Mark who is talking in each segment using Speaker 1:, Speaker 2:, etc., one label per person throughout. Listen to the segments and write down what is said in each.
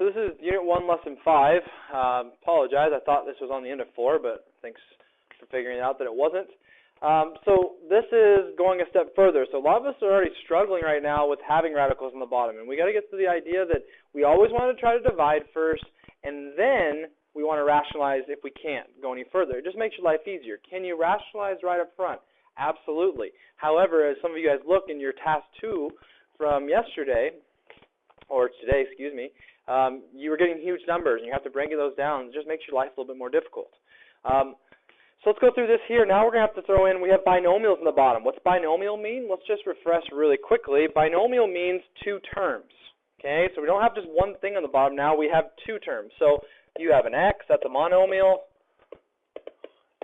Speaker 1: So this is Unit 1, Lesson 5. Apologize, I thought this was on the end of 4, but thanks for figuring out that it wasn't. So this is going a step further. So a lot of us are already struggling right now with having radicals on the bottom, and we got to get to the idea that we always want to try to divide first, and then we want to rationalize if we can't go any further. It just makes your life easier. Can you rationalize right up front? Absolutely. However, as some of you guys look in your task 2 from yesterday, or today, excuse me, you were getting huge numbers, and you have to bring those down. It just makes your life a little bit more difficult. So let's go through this here. Now we're going to have to throw in, we have binomials in the bottom. What's binomial mean? Let's just refresh really quickly. Binomial means two terms. Okay, so we don't have just one thing on the bottom now. We have two terms. So you have an x, that's a monomial,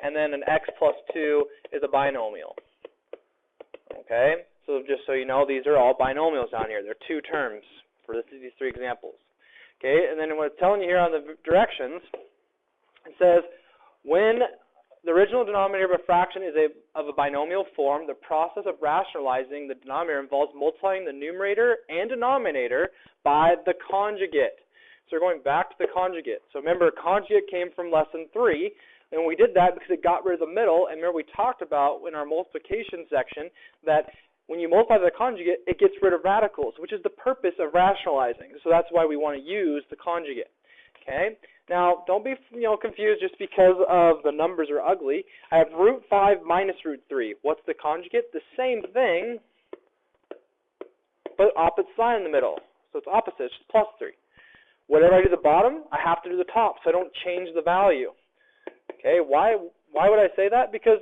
Speaker 1: and then an x plus 2 is a binomial. Okay, so just so you know, these are all binomials down here. They're two terms for these three examples. Okay, and then what it's telling you here on the directions, it says when the original denominator of a fraction is of a binomial form, the process of rationalizing the denominator involves multiplying the numerator and denominator by the conjugate. So we're going back to the conjugate. So remember, conjugate came from lesson 3, and we did that because it got rid of the middle. And remember, we talked about in our multiplication section that when you multiply the conjugate, it gets rid of radicals, which is the purpose of rationalizing. So that's why we want to use the conjugate. Okay. Now, don't be confused just because of the numbers are ugly. I have root 5 minus root 3. What's the conjugate? The same thing, but opposite sign in the middle. So it's opposite, it's just plus 3. Whatever I do the bottom, I have to do the top, so I don't change the value. Okay, why would I say that? Because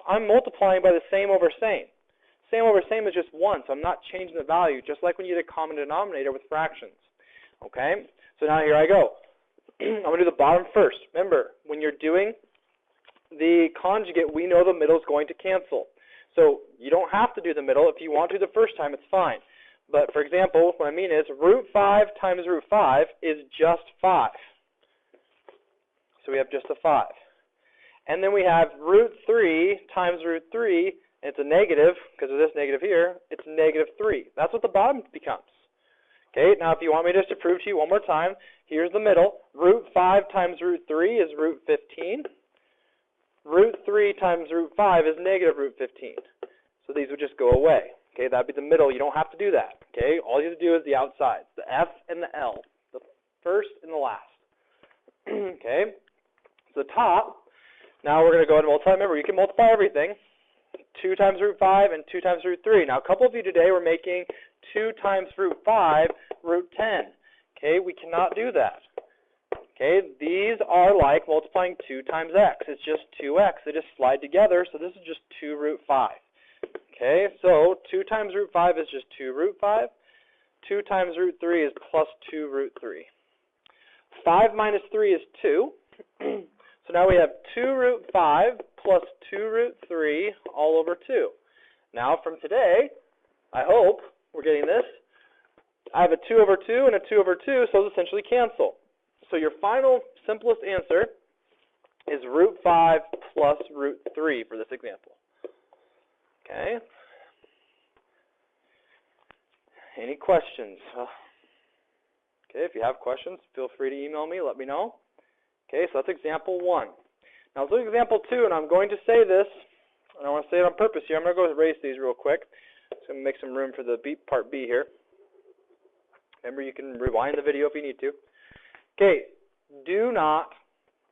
Speaker 1: I'm multiplying by the same over same. Same over same is just 1, so I'm not changing the value, just like when you get a common denominator with fractions. Okay, so now here I go. I'm going to do the bottom first. Remember, when you're doing the conjugate, we know the middle is going to cancel. So you don't have to do the middle. If you want to the first time, it's fine. But for example, what I mean is root 5 times root 5 is just 5. So we have just a 5. And then we have root 3 times root 3. It's a negative, because of this negative here, it's negative 3. That's what the bottom becomes. Okay, now if you want me just to prove to you one more time, here's the middle. Root 5 times root 3 is root 15. Root 3 times root 5 is negative root 15. So these would just go away. Okay, that would be the middle. You don't have to do that. Okay, all you have to do is the outsides, the F and the L, the first and the last. Okay, so the top, now we're going to go ahead and multiply. Remember, you can multiply everything. 2 times root 5 and 2 times root 3. Now, a couple of you today were making 2 times root 5 root 10. Okay, we cannot do that. Okay, these are like multiplying 2 times x. It's just 2x. They just slide together, so this is just 2 root 5. Okay, so 2 times root 5 is just 2 root 5. 2 times root 3 is plus 2 root 3. 5 minus 3 is 2. So now we have 2 root 5 plus 2 root 3 all over 2. Now from today, I hope we're getting this. I have a 2 over 2 and a 2 over 2, so those essentially cancel. So your final simplest answer is root 5 plus root 3 for this example. Okay. Any questions? Okay, if you have questions, feel free to email me, let me know. Okay, so that's example 1. Now let's look at example 2, and I'm going to say this, and I want to say it on purpose here. I'm going to go erase these real quick. Just going to make some room for the part B here. Remember, you can rewind the video if you need to. Okay, do not,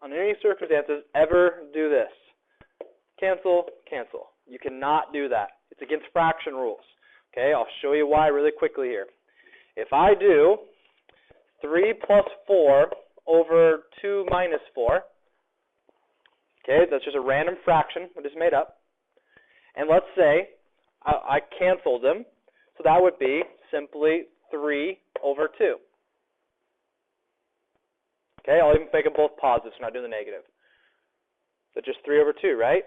Speaker 1: under any circumstances, ever do this. Cancel, cancel. You cannot do that. It's against fraction rules. Okay, I'll show you why really quickly here. If I do 3 plus 4 over 2 minus 4, okay, that's just a random fraction I just made up. And let's say I canceled them, so that would be simply 3 over 2. Okay, I'll even make them both positive, so I'm not doing the negative. So just 3 over 2, right?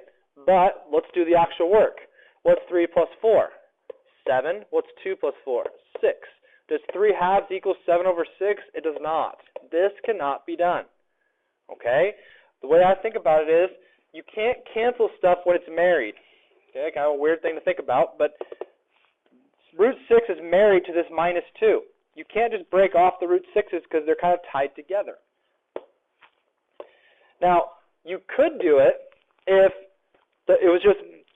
Speaker 1: But let's do the actual work. What's 3 plus 4? 7. What's 2 plus 4? 6. Does 3 halves equal 7 over 6? It does not. This cannot be done. Okay? The way I think about it is, you can't cancel stuff when it's married. Okay, kind of a weird thing to think about, but root 6 is married to this minus 2. You can't just break off the root 6's because they're kind of tied together. Now, you could do it if it was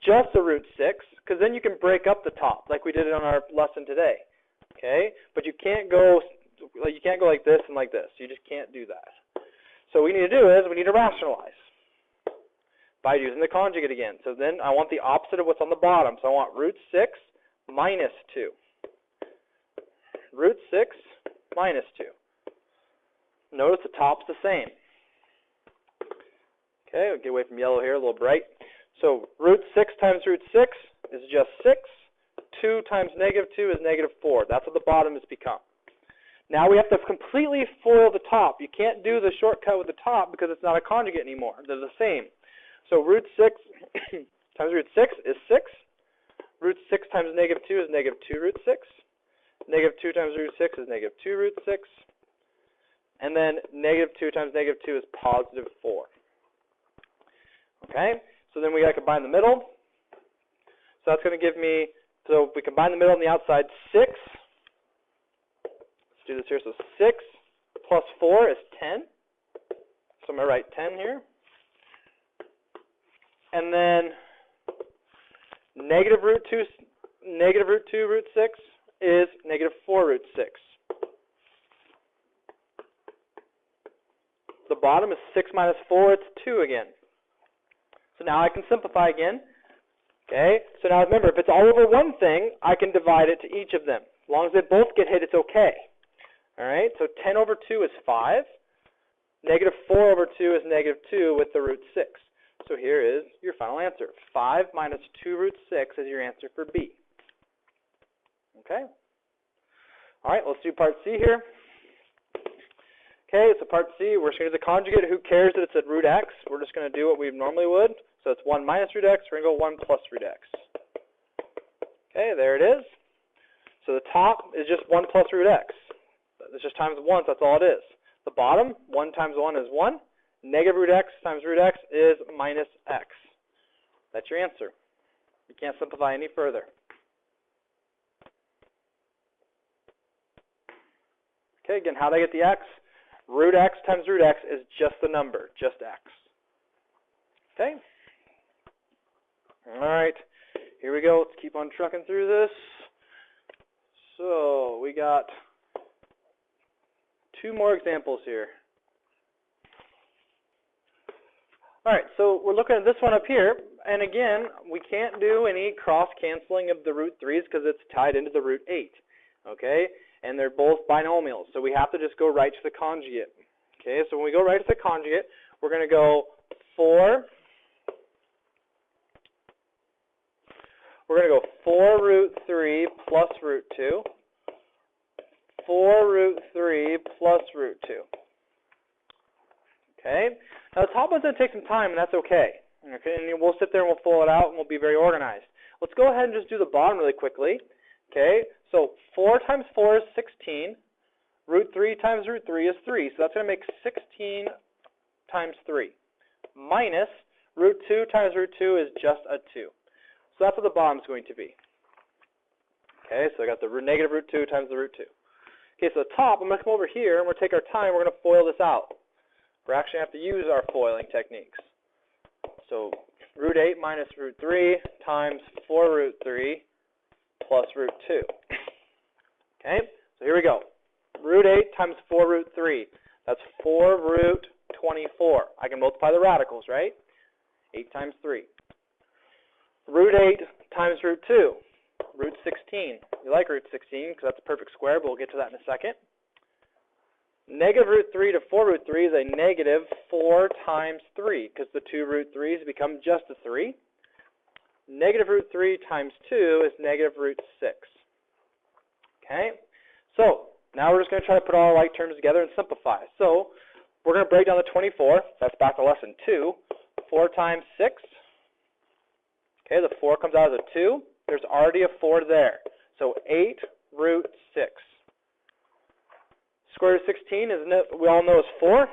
Speaker 1: just a root 6, because then you can break up the top like we did it on our lesson today. Okay? But you can't go like this and like this. You just can't do that. So what we need to do is we need to rationalize by using the conjugate again. So then I want the opposite of what's on the bottom. So I want root 6 minus 2. Root 6 minus 2. Notice the top's the same. Okay, we'll get away from yellow here, a little bright. So root 6 times root 6 is just 6. 2 times negative 2 is negative 4. That's what the bottom has become. Now we have to completely FOIL the top. You can't do the shortcut with the top because it's not a conjugate anymore. They're the same. So root 6 times root 6 is 6. Root 6 times negative 2 is negative 2 root 6. Negative 2 times root 6 is negative 2 root 6. And then negative 2 times negative 2 is positive 4. Okay? So then we got to combine the middle. So that's going to give me, so if we combine the middle and the outside, 6. Let's do this here. So 6 plus 4 is 10. So I'm going to write 10 here. And then negative root 2 root 6 is negative 4 root 6. The bottom is 6 minus 4, it's 2 again. So now I can simplify again. Okay, so now remember, if it's all over one thing, I can divide it to each of them. As long as they both get hit, it's okay. All right, so 10 over 2 is 5. Negative 4 over 2 is negative 2 with the root 6. So here is your final answer. 5 minus 2 root 6 is your answer for B. Okay? All right, let's do part C here. Okay, so part C, we're just going to do the conjugate. Who cares that it's at root x? We're just going to do what we normally would. So it's 1 minus root x. We're going to go 1 plus root x. Okay, there it is. So the top is just 1 plus root x. It's just times 1, so that's all it is. The bottom, 1 times 1 is 1. Negative root x times root x is minus x. That's your answer. You can't simplify any further. Okay, again, how do I get the x? Root x times root x is just the number, just x. Okay? All right, here we go. Let's keep on trucking through this. So we got 2 more examples here. All right, so we're looking at this one up here, and again, we can't do any cross-canceling of the root 3's because it's tied into the root 8, okay? And they're both binomials, so we have to just go right to the conjugate. Okay, so when we go right to the conjugate, we're going to go 4. We're going to go 4 root 3 plus root 2. 4 root 3 plus root 2. Okay? Now the top one's going to take some time, and that's okay. Okay, and we'll sit there and we'll fill it out, and we'll be very organized. Let's go ahead and just do the bottom really quickly. Okay, so 4 times 4 is 16. Root 3 times root 3 is 3. So that's going to make 16 times 3. Minus root 2 times root 2 is just a 2. So that's what the bottom is going to be. Okay, so I got the negative root 2 times the root 2. Okay, so the top, I'm going to come over here, and we'll take our time. We're going to FOIL this out. We actually have to use our FOILing techniques. So root 8 minus root 3 times 4 root 3 plus root 2. Okay, so here we go. Root 8 times 4 root 3. That's 4 root 24. I can multiply the radicals, right? 8 times 3. Root 8 times root 2. Root 16. You like root 16 because that's a perfect square, but we'll get to that in a second. Negative root 3 to 4 root 3 is a negative 4 times 3 because the 2 root 3's become just a 3. Negative root 3 times 2 is negative root 6. Okay, so now we're just going to try to put all our like terms together and simplify. So we're going to break down the 24. That's back to lesson 2. 4 times 6. Okay, the 4 comes out as a 2. There's already a 4 there. So 8 root 6. Square root of 16 is, we all know, is 4.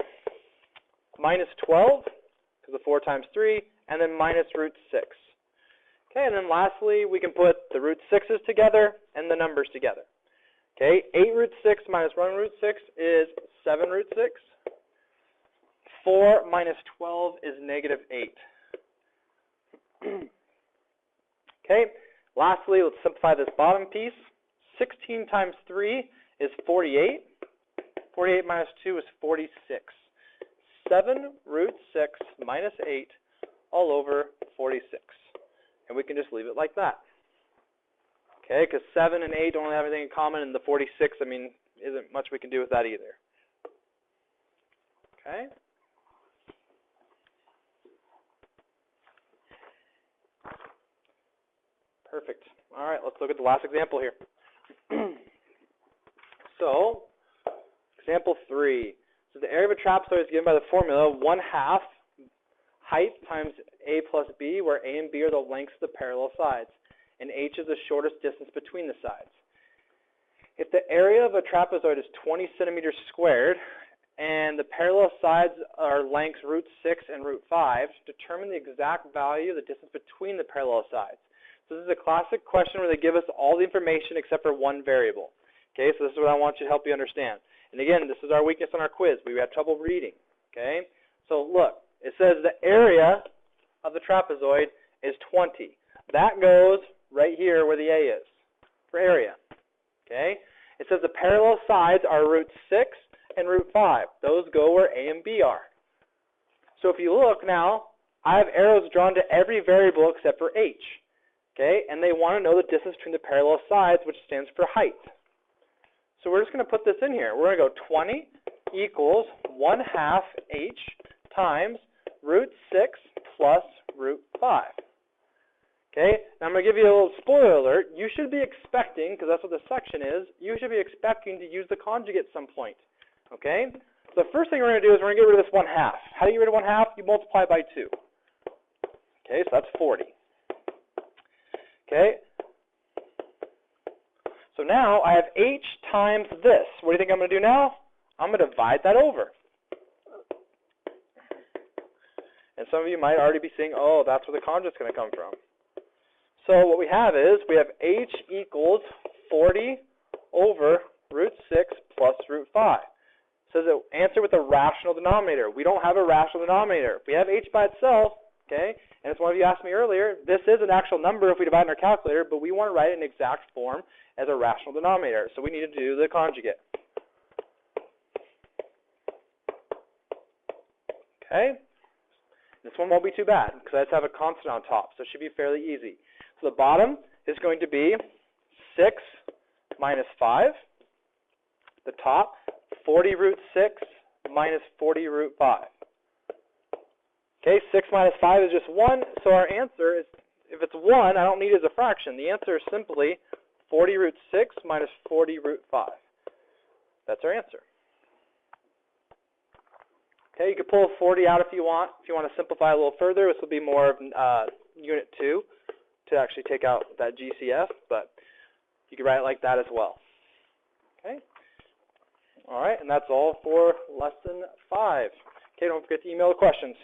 Speaker 1: Minus 12, because the 4 times 3, and then minus root 6. Okay, and then lastly, we can put the root 6's together and the numbers together. Okay, 8 root 6 minus 1 root 6 is 7 root 6. 4 minus 12 is negative 8. Okay, lastly, let's simplify this bottom piece. 16 times 3 is 48. 48 minus 2 is 46. 7 root 6 minus 8 all over 46. And we can just leave it like that. Okay, because 7 and 8 don't really have anything in common, and the 46, I mean, isn't much we can do with that either. Okay? Perfect. All right, let's look at the last example here. So, example 3. So the area of a trapezoid is given by the formula 1/2 height times a plus b, where a and b are the lengths of the parallel sides, and h is the shortest distance between the sides. If the area of a trapezoid is 20 centimeters squared, and the parallel sides are lengths root 6 and root 5, determine the exact value of the distance between the parallel sides. So this is a classic question where they give us all the information except for one variable. Okay, so this is what I want you to help you understand. And again, this is our weakness on our quiz. We had trouble reading. Okay, so look, it says the area of the trapezoid is 20. That goes right here where the A is for area. Okay, it says the parallel sides are root 6 and root 5. Those go where A and B are. So if you look now, I have arrows drawn to every variable except for H. Okay, and they want to know the distance between the parallel sides, which stands for height. So we're just going to put this in here. We're going to go 20 equals 1/2 H times root 6 plus root 5. Okay, now I'm going to give you a little spoiler alert. You should be expecting, because that's what this section is, you should be expecting to use the conjugate at some point. Okay, so the first thing we're going to do is we're going to get rid of this 1/2. How do you get rid of 1/2? You multiply by 2. Okay, so that's 40. Okay, so now I have H times this. What do you think I'm going to do now? I'm going to divide that over. And some of you might already be saying, oh, that's where the conjugate's going to come from. So what we have is, we have H equals 40 over root 6 plus root 5. So the answer with a rational denominator. We don't have a rational denominator. If we have H by itself, okay, and as one of you asked me earlier, this is an actual number if we divide in our calculator, but we want to write it in exact form as a rational denominator. So we need to do the conjugate. Okay? This one won't be too bad because I just have a constant on top, so it should be fairly easy. So the bottom is going to be 6 minus 5. The top, 40 root 6 minus 40 root 5. Okay, 6 minus 5 is just 1, so our answer is, if it's 1, I don't need it as a fraction. The answer is simply 40 root 6 minus 40 root 5. That's our answer. Okay, you can pull 40 out if you want. If you want to simplify a little further, this will be more of Unit 2 to actually take out that GCF, but you can write it like that as well. Okay? All right, and that's all for Lesson 5. Okay, don't forget to email the questions.